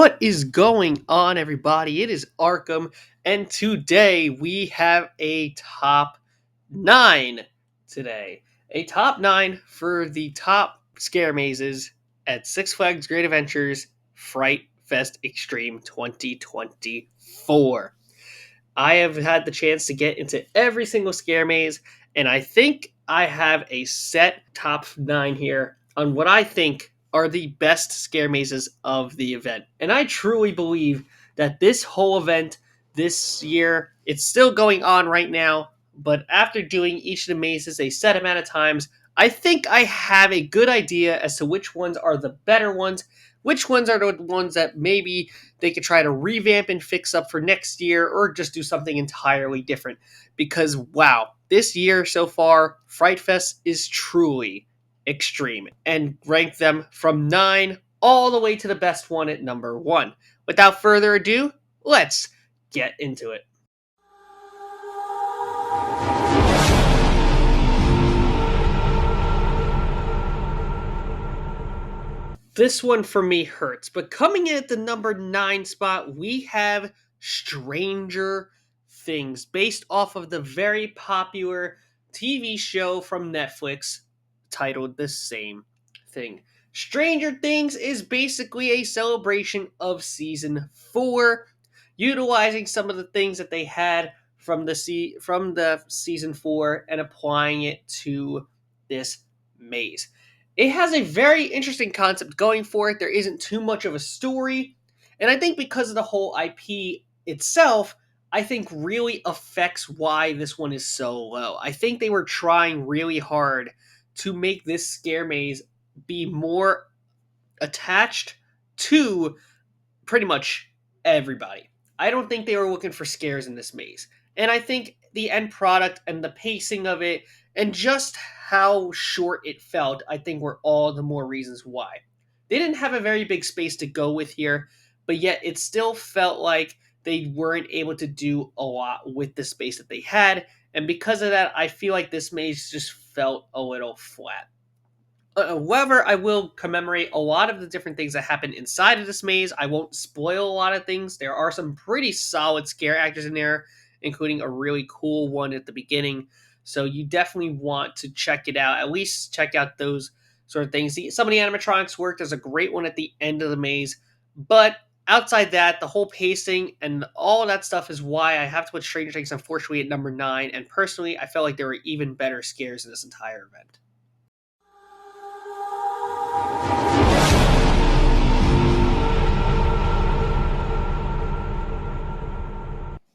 What is going on, everybody? It is Arkham, and today we have a top nine. Today, a top nine for the top scare mazes at Six Flags Great Adventures Fright Fest Extreme 2024. I have had the chance to get into every single scare maze, and I think I have a set top nine here on what I think are the best scare mazes of the event. And I truly believe that this whole event this year, it's still going on right now, but after doing each of the mazes a set amount of times, I think I have a good idea as to which ones are the better ones, which ones are the ones that maybe they could try to revamp and fix up for next year or just do something entirely different. Because, wow, this year so far, Fright Fest is truly extreme and rank them from 9 all the way to the best one at number 1. Without further ado, let's get into it. This one for me hurts, but coming in at the number 9 spot, we have Stranger Things, based off of the very popular TV show from Netflix titled the same thing. Stranger Things is basically a celebration of season 4, utilizing some of the things that they had from the season 4 and applying it to this maze. It has a very interesting concept going for it. There isn't too much of a story. And I think because of the whole IP itself, I think really affects why this one is so low. I think they were trying really hard to make this scare maze be more attached to pretty much everybody. I don't think they were looking for scares in this maze. And I think the end product and the pacing of it and just how short it felt, I think were all the more reasons why. They didn't have a very big space to go with here, but yet it still felt like they weren't able to do a lot with the space that they had. And because of that, I feel like this maze just felt a little flat. However, I will commemorate a lot of the different things that happen inside of this maze. I won't spoil a lot of things. There are some pretty solid scare actors in there, including a really cool one at the beginning. So you definitely want to check it out. At least check out those sort of things. Some of the animatronics work. There's a great one at the end of the maze. But outside that, the whole pacing and all of that stuff is why I have to put Stranger Things, unfortunately, at number 9. And personally, I felt like there were even better scares in this entire event.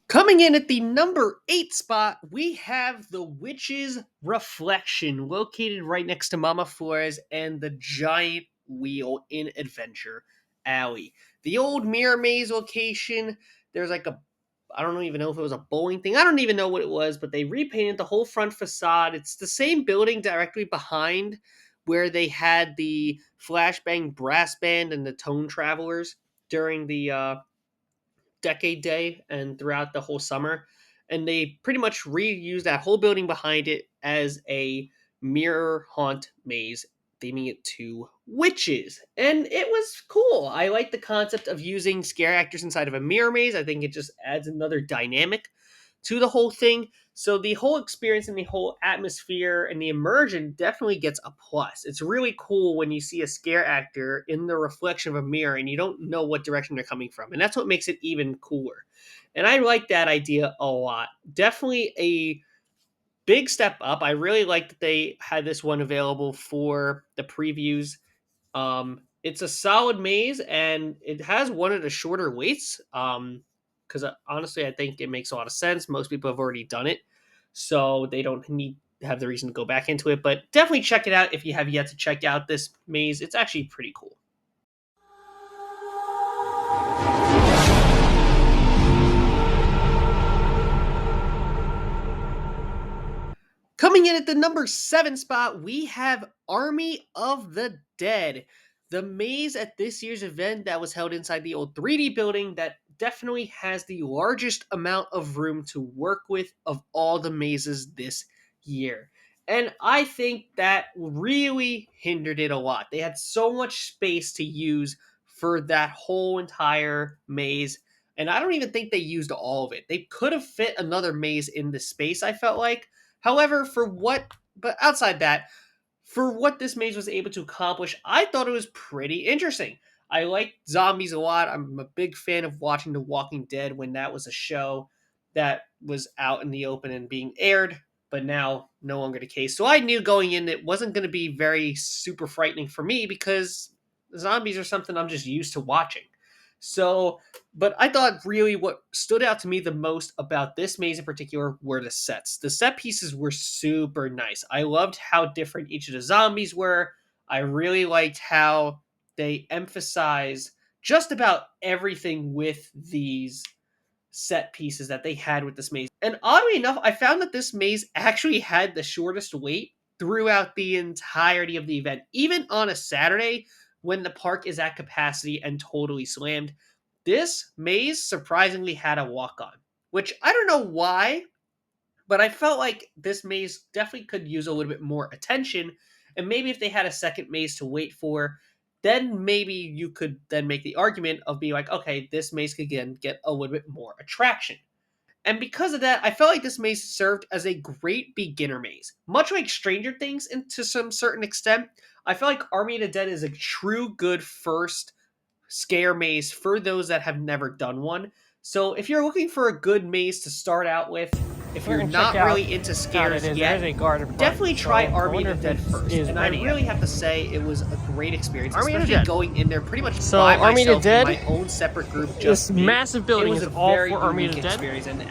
Coming in at the number 8 spot, we have the Witch's Reflection, located right next to Mama Flores and the giant wheel in Adventure Alley. The old Mirror Maze location, there's like I don't even know if it was a bowling thing. I don't even know what it was, but they repainted the whole front facade. It's the same building directly behind where they had the Flashbang Brass Band and the Tone Travelers during the Decade Day and throughout the whole summer. And they pretty much reused that whole building behind it as a mirror haunt maze, theming it to witches. And it was cool. I like the concept of using scare actors inside of a mirror maze. I think it just adds another dynamic to the whole thing. So the whole experience and the whole atmosphere and the immersion definitely gets a plus. It's really cool when you see a scare actor in the reflection of a mirror and you don't know what direction they're coming from. And that's what makes it even cooler. And I like that idea a lot. Definitely a big step up. I really like that they had this one available for the previews. It's a solid maze and it has one of the shorter waits. Because honestly, I think it makes a lot of sense. Most people have already done it, so they don't need have the reason to go back into it. But definitely check it out if you have yet to check out this maze. It's actually pretty cool. Coming in at the number 7 spot, we have Army of the Dead, the maze at this year's event that was held inside the old 3D building that definitely has the largest amount of room to work with of all the mazes this year. And I think that really hindered it a lot. They had so much space to use for that whole entire maze. And I don't even think they used all of it. They could have fit another maze in the space, I felt like. However, but outside that, for what this maze was able to accomplish, I thought it was pretty interesting. I like zombies a lot. I'm a big fan of watching The Walking Dead when that was a show that was out in the open and being aired, but now no longer the case. So I knew going in it wasn't going to be very super frightening for me because zombies are something I'm just used to watching. So, but I thought really what stood out to me the most about this maze in particular were the sets. The set pieces were super nice. I loved how different each of the zombies were. I really liked how they emphasize just about everything with these set pieces that they had with this maze. And oddly enough, I found that this maze actually had the shortest wait throughout the entirety of the event. Even on a Saturday when the park is at capacity and totally slammed, this maze surprisingly had a walk on, which I don't know why, but I felt like this maze definitely could use a little bit more attention. And maybe if they had a second maze to wait for, then maybe you could then make the argument of being like, okay, this maze could again get a little bit more attraction. And because of that, I felt like this maze served as a great beginner maze. Much like Stranger Things, and to some certain extent, I feel like Army of the Dead is a true good first scare maze for those that have never done one. So if you're looking for a good maze to start out with, if you're not really into scares yet, definitely try Army of the Dead first. And I really have to say it was a great experience, especially going in there pretty much by myself in my own separate group. This massive building is all for Army of the Dead.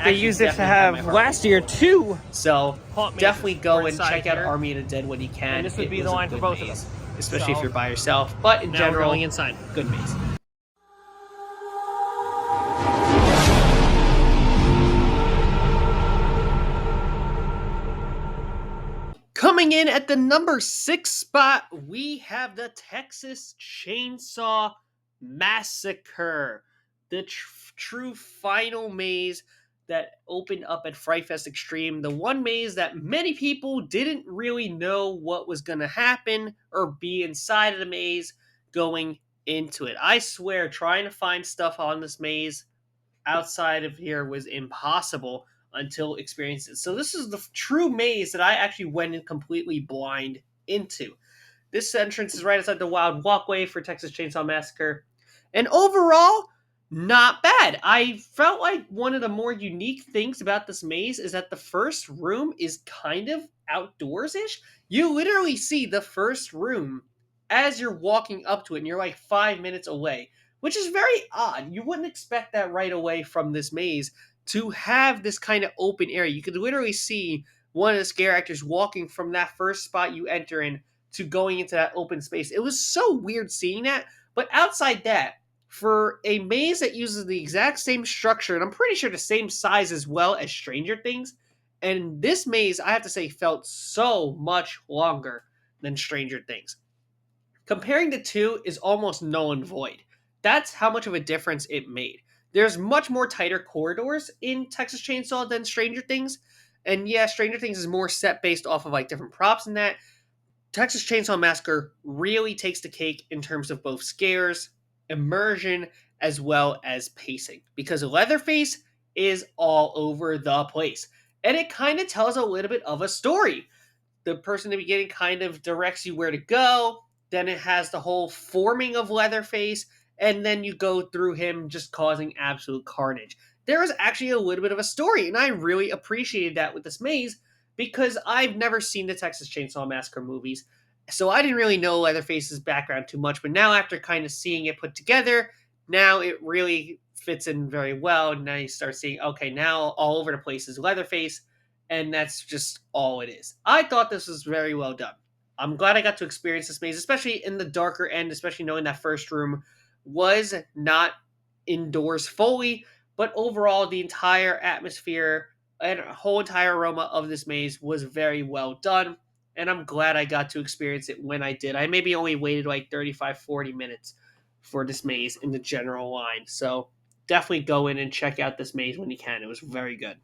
They used it to have last year 2. So definitely go and check out Army of the Dead when you can. And this would be the line for both of them, especially if you're by yourself. But in general, going inside. Good maze. Coming in at the number 6 spot, we have the Texas Chainsaw Massacre, the true final maze that opened up at Fright Fest Extreme. The one maze that many people didn't really know what was going to happen or be inside of the maze going into it. I swear, trying to find stuff on this maze outside of here was impossible until experienced it. So this is the true maze that I actually went in completely blind into. This entrance is right outside the Wild Walkway for Texas Chainsaw Massacre. And overall, not bad. I felt like one of the more unique things about this maze is that the first room is kind of outdoors-ish. You literally see the first room as you're walking up to it, and you're like 5 minutes away, which is very odd. You wouldn't expect that right away from this maze to have this kind of open area. You could literally see one of the scare actors walking from that first spot you enter in to going into that open space. It was so weird seeing that. But outside that, for a maze that uses the exact same structure, and I'm pretty sure the same size as well as Stranger Things, and this maze, I have to say, felt so much longer than Stranger Things. Comparing the two is almost null and void. That's how much of a difference it made. There's much more tighter corridors in Texas Chainsaw than Stranger Things. And yeah, Stranger Things is more set based off of like different props and that. Texas Chainsaw Massacre really takes the cake in terms of both scares, immersion, as well as pacing. Because Leatherface is all over the place. And it kind of tells a little bit of a story. The person in the beginning kind of directs you where to go. Then it has the whole forming of Leatherface, and then you go through him just causing absolute carnage. There is actually a little bit of a story, and I really appreciated that with this maze because I've never seen the Texas Chainsaw Massacre movies, so I didn't really know Leatherface's background too much, but now after kind of seeing it put together, now it really fits in very well. Now you start seeing, okay, now all over the place is Leatherface, and that's just all it is. I thought this was very well done. I'm glad I got to experience this maze, especially in the darker end, especially knowing that first room was not indoors fully, but overall the entire atmosphere and whole entire aroma of this maze was very well done, and I'm glad I got to experience it when I did. I maybe only waited like 35, 40 minutes for this maze in the general line, so definitely go in and check out this maze when you can. It was very good.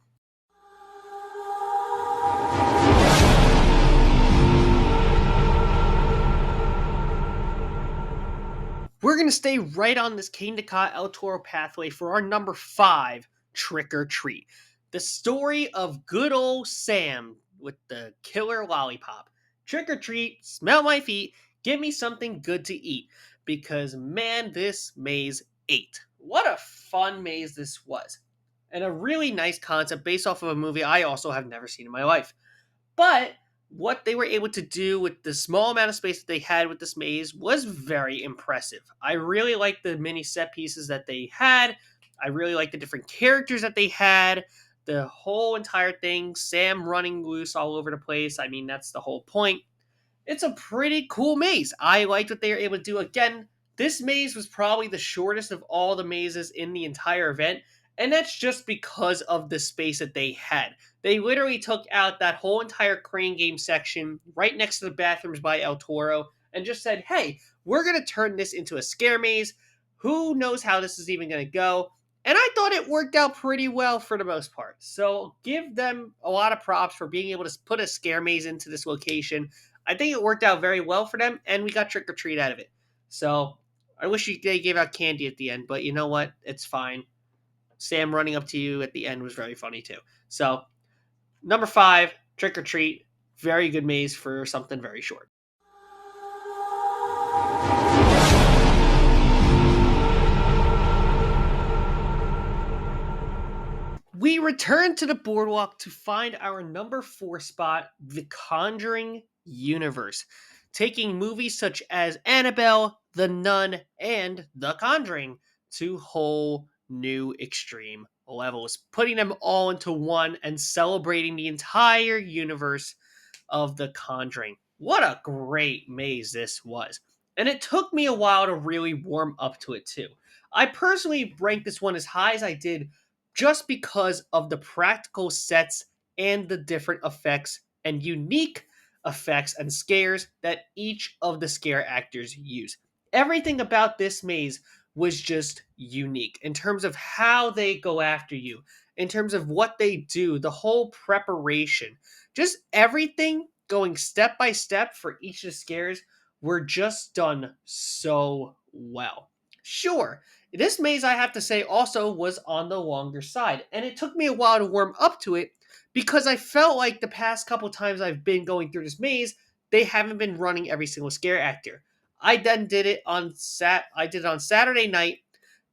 we're going to stay right on this Kingda El Toro pathway for our number 5, Trick or Treat. The story of good old Sam with the killer lollipop. Trick or treat, smell my feet, give me something good to eat. Because man, this maze ate. What a fun maze this was. And a really nice concept based off of a movie I also have never seen in my life. But what they were able to do with the small amount of space that they had with this maze was very impressive. I really liked the mini set pieces that they had. I really liked the different characters that they had. The whole entire thing, Sam running loose all over the place. I mean, that's the whole point. It's a pretty cool maze. I liked what they were able to do. Again, this maze was probably the shortest of all the mazes in the entire event, and that's just because of the space that they had. They literally took out that whole entire crane game section right next to the bathrooms by El Toro and just said, hey, we're going to turn this into a scare maze. Who knows how this is even going to go? And I thought it worked out pretty well for the most part. So give them a lot of props for being able to put a scare maze into this location. I think it worked out very well for them, and we got trick or treat out of it. So I wish they gave out candy at the end, but you know what? It's fine. Sam running up to you at the end was very funny too. So number 5, trick or treat. Very good maze for something very short. We return to the boardwalk to find our number 4 spot, The Conjuring Universe, taking movies such as Annabelle, The Nun, and The Conjuring to whole new extreme levels, putting them all into one and celebrating the entire universe of The Conjuring. What a great maze this was. And it took me a while to really warm up to it too. I personally ranked this one as high as I did just because of the practical sets and the different effects and unique effects and scares that each of the scare actors use. Everything about this maze was just unique in terms of how they go after you, in terms of what they do, the whole preparation, just everything going step by step for each of the scares were just done so well. Sure, this maze, I have to say, also was on the longer side, and it took me a while to warm up to it because I felt like the past couple times I've been going through this maze, they haven't been running every single scare actor. I then did it on Saturday night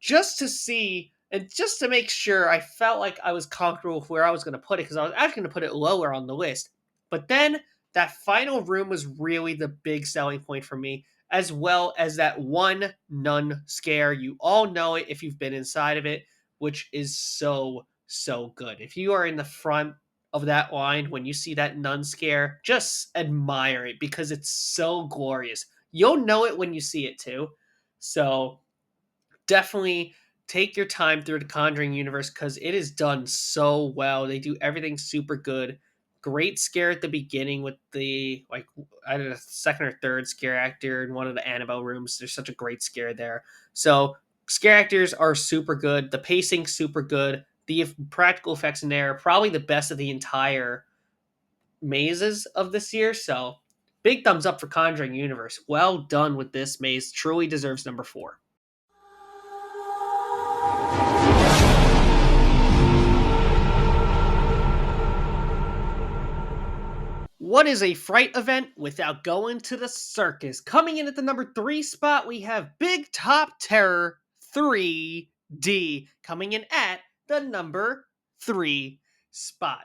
just to see and just to make sure I felt like I was comfortable with where I was going to put it because I was actually going to put it lower on the list. But then that final room was really the big selling point for me, as well as that one nun scare. You all know it if you've been inside of it, which is so, so good. If you are in the front of that line when you see that nun scare, just admire it because it's so glorious. You'll know it when you see it too. So definitely take your time through the Conjuring universe because it is done so well. They do everything super good. Great scare at the beginning with the I don't know, second or third scare actor in one of the Annabelle rooms. There's such a great scare there. So scare actors are super good. The pacing super good. The practical effects in there are probably the best of the entire mazes of this year. So big thumbs up for Conjuring universe. Well done with this maze. Truly deserves number 4. What is a Fright event without going to the circus? Coming in at the number 3 spot, we have Big Top Terror 3D, coming in at the number 3 spot.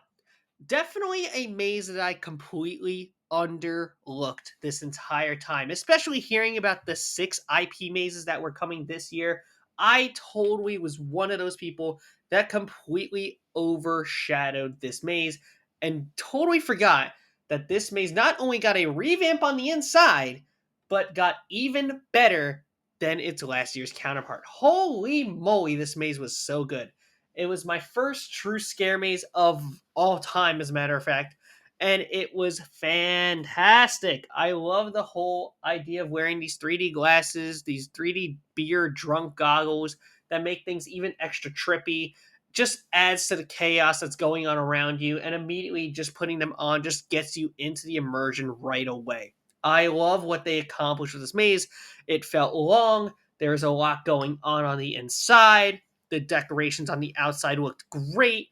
Definitely a maze that I completely underlooked this entire time, especially hearing about the 6 IP mazes that were coming this year. I totally was one of those people that completely overshadowed this maze and totally forgot that this maze not only got a revamp on the inside, but got even better than its last year's counterpart. Holy moly, this maze was so good. It was my first true scare maze of all time, as a matter of fact, and it was fantastic. I love the whole idea of wearing these 3D glasses, these 3D beer drunk goggles that make things even extra trippy. Just adds to the chaos that's going on around you, and immediately just putting them on just gets you into the immersion right away. I love what they accomplished with this maze. It felt long. There's a lot going on the inside. The decorations on the outside looked great.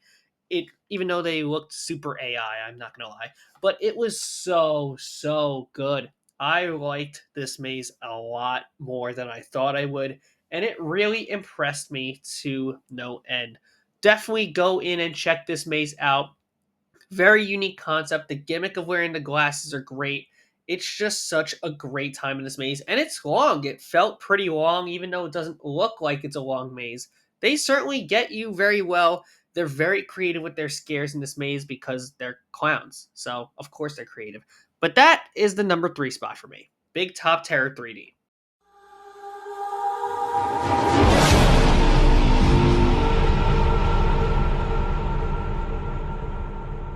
It, even though they looked super AI, I'm not gonna lie, but it was so good. I liked this maze a lot more than I thought I would, and it really impressed me to no end. Definitely go in and check this maze out. Very unique concept. The gimmick of wearing the glasses are great. It's just such a great time in this maze, and it's long. It felt pretty long, even though it doesn't look like it's a long maze. They certainly get you very well. They're very creative with their scares in this maze because they're clowns. So, of course, they're creative. But that is the number 3 spot for me. Big Top Terror 3D.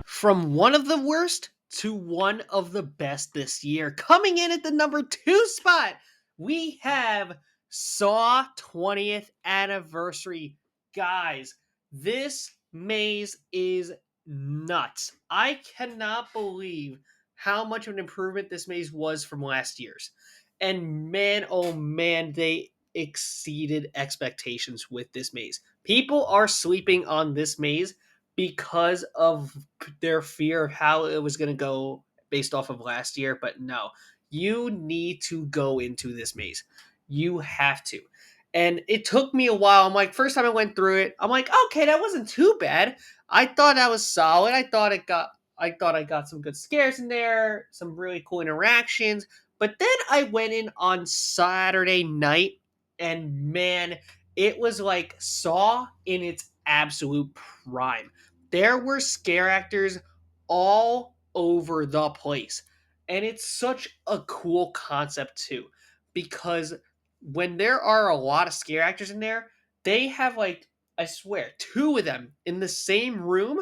From one of the worst to one of the best this year. Coming in at the number 2 spot, we have Saw 20th Anniversary. Guys, this maze is nuts. I cannot believe how much of an improvement this maze was from last year's. And man, oh man, they exceeded expectations with this maze. People are sleeping on this maze because of their fear of how it was going to go based off of last year. But no, you need to go into this maze. You have to. And it took me a while. I'm like, first time I went through it, I'm like, okay, that wasn't too bad. I thought that was solid. I thought I got some good scares in there, some really cool interactions. But then I went in on Saturday night, and man, it was like Saw in its absolute prime. There were scare actors all over the place. And it's such a cool concept too, because when there are a lot of scare actors in there, they have like, I swear, two of them in the same room,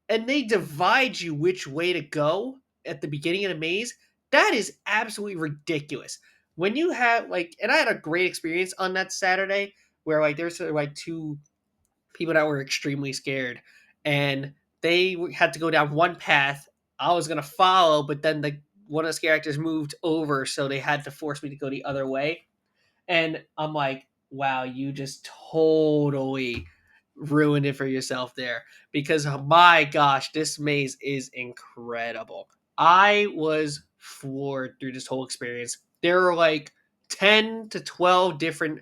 and they divide you which way to go at the beginning of the maze. That is absolutely ridiculous. When you have like, and I had a great experience on that Saturday where like there's like two people that were extremely scared, and they had to go down one path. I was gonna follow, but then the one of the scare actors moved over, so they had to force me to go the other way. And I'm like, wow, you just totally ruined it for yourself there, because my gosh, this maze is incredible. I was floored through this whole experience. There were like 10 to 12 different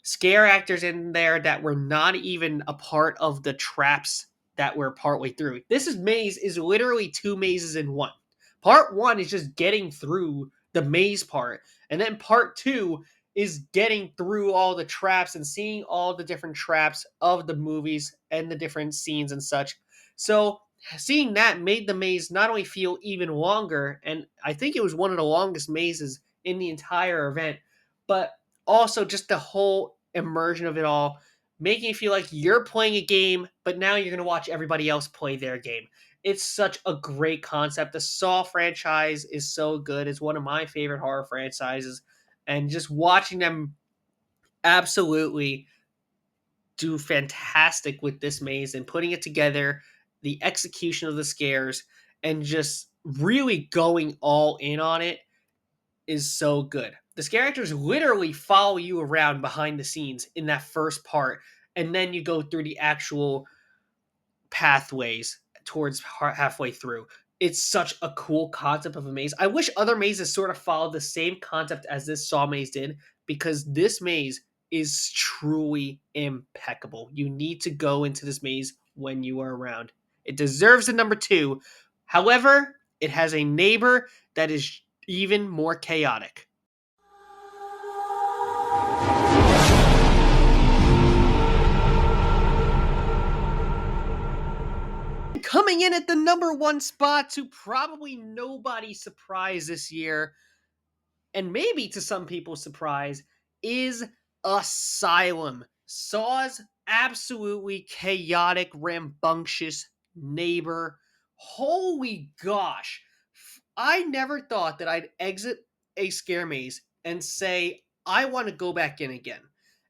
scare actors in there that were not even a part of the traps that were partway through. This is maze is literally two mazes in one. Part one is just getting through the maze part, and then part two is getting through all the traps and seeing all the different traps of the movies and the different scenes and such. So seeing that made the maze not only feel even longer, and I think it was one of the longest mazes in the entire event, but also just the whole immersion of it all, making you feel like you're playing a game, but now you're going to watch everybody else play their game. It's such a great concept. The Saw franchise is so good. It's one of my favorite horror franchises. And just watching them absolutely do fantastic with this maze and putting it together, the execution of the scares, and just really going all in on it is so good. The scare actors literally follow you around behind the scenes in that first part, and then you go through the actual pathways towards halfway through. It's such a cool concept of a maze. I wish other mazes sort of followed the same concept as this Saw maze did, because this maze is truly impeccable. You need to go into this maze when you are around. It deserves a number 2. However, it has a neighbor that is even more chaotic. Coming in at the number 1 spot, to probably nobody's surprise this year, and maybe to some people's surprise, is Asylum. Saw's absolutely chaotic, rambunctious neighbor. Holy gosh. I never thought that I'd exit a scare maze and say, I want to go back in again.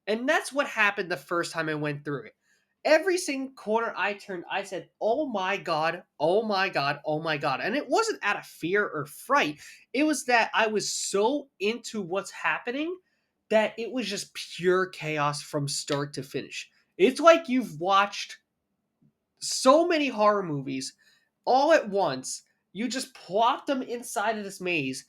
And that's what happened the first time I went through it. Every single corner I turned, I said, oh my God, oh my God, oh my God. And it wasn't out of fear or fright. It was that I was so into what's happening that it was just pure chaos from start to finish. It's like you've watched so many horror movies all at once. You just plop them inside of this maze,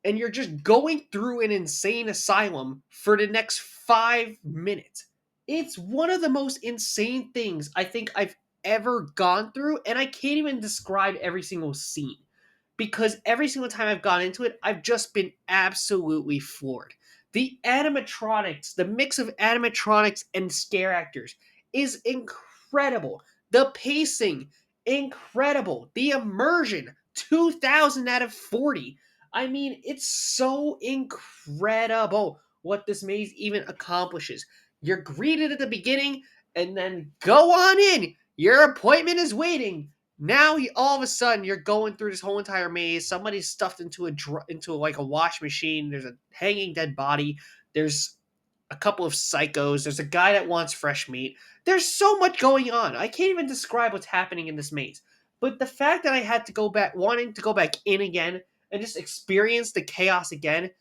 and you're just going through an insane asylum for the next 5 minutes. It's one of the most insane things I think I've ever gone through, and I can't even describe every single scene because every single time I've gone into it, I've just been absolutely floored. The animatronics, the mix of animatronics and scare actors is incredible. The pacing, incredible. The immersion, 2,000 out of 40. I mean, it's so incredible what this maze even accomplishes. You're greeted at the beginning, and then go on in. Your appointment is waiting. Now, all of a sudden, you're going through this whole entire maze. Somebody's stuffed into like a wash machine. There's a hanging dead body. There's a couple of psychos. There's a guy that wants fresh meat. There's so much going on. I can't even describe what's happening in this maze. But the fact that I had to go back, wanting to go back in again and just experience the chaos again,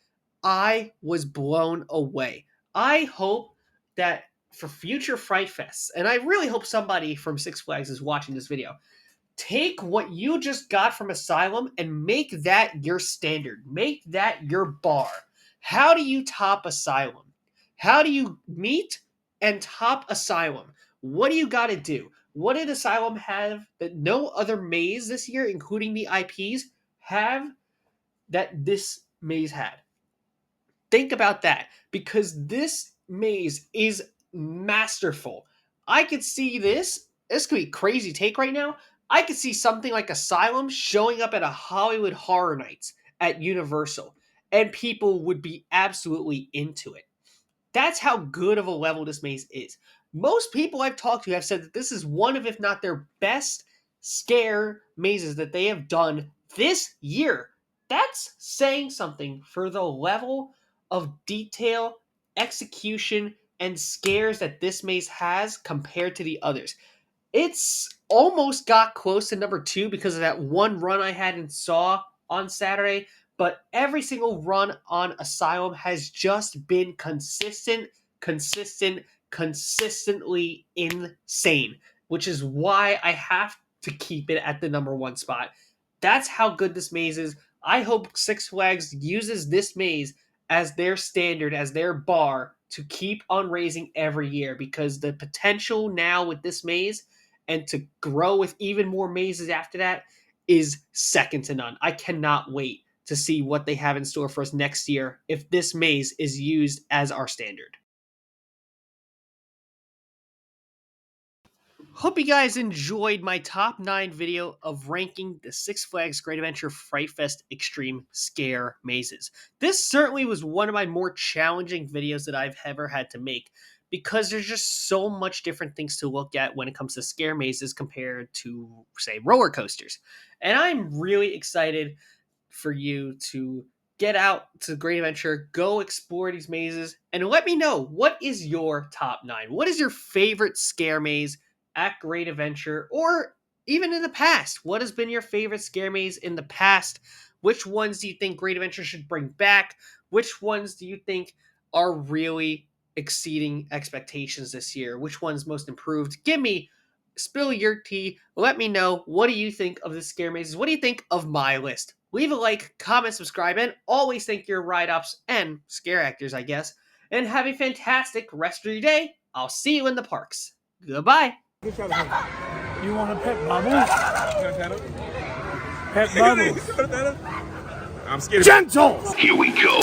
I was blown away. I hope that for future Fright Fests, and I really hope somebody from Six Flags is watching this video, take what you just got from Asylum and make that your standard. Make that your bar. How do you top Asylum? How do you meet and top Asylum? What do you got to do? What did Asylum have that no other maze this year, including the IPs, have that this maze had? Think about that, because this maze is masterful. I could see this could be a crazy take right now. I could see something like Asylum showing up at a Hollywood Horror Nights at Universal, and people would be absolutely into it. That's how good of a level this maze is. Most people I've talked to have said that this is one of, if not their best scare mazes that they have done this year. That's saying something for the level of detail, execution, and scares that this maze has compared to the others. It's almost got close to number 2 because of that one run I had and saw on Saturday, but every single run on Asylum has just been consistently insane, which is why I have to keep it at the number 1 spot. That's how good this maze is. I hope Six Flags uses this maze as their standard, as their bar to keep on raising every year, because the potential now with this maze and to grow with even more mazes after that is second to none. I cannot wait to see what they have in store for us next year if this maze is used as our standard. Hope you guys enjoyed my top 9 video of ranking the Six Flags Great Adventure Fright Fest Extreme Scare Mazes. This certainly was one of my more challenging videos that I've ever had to make, because there's just so much different things to look at when it comes to scare mazes compared to, say, roller coasters. And I'm really excited for you to get out to Great Adventure, go explore these mazes, and let me know, what is your top 9? What is your favorite scare maze at Great Adventure, or even in the past? What has been your favorite scare maze in the past? Which ones do you think Great Adventure should bring back? Which ones do you think are really exceeding expectations this year? Which one's most improved? Spill your tea. Let me know, what do you think of the scare mazes? What do you think of my list? Leave a like, comment, subscribe, and always thank your ride-ups and scare actors, I guess. And have a fantastic rest of your day. I'll see you in the parks. Goodbye. You want a pet bubbles? Pet bubbles. I'm scared. Gentle! Here we go.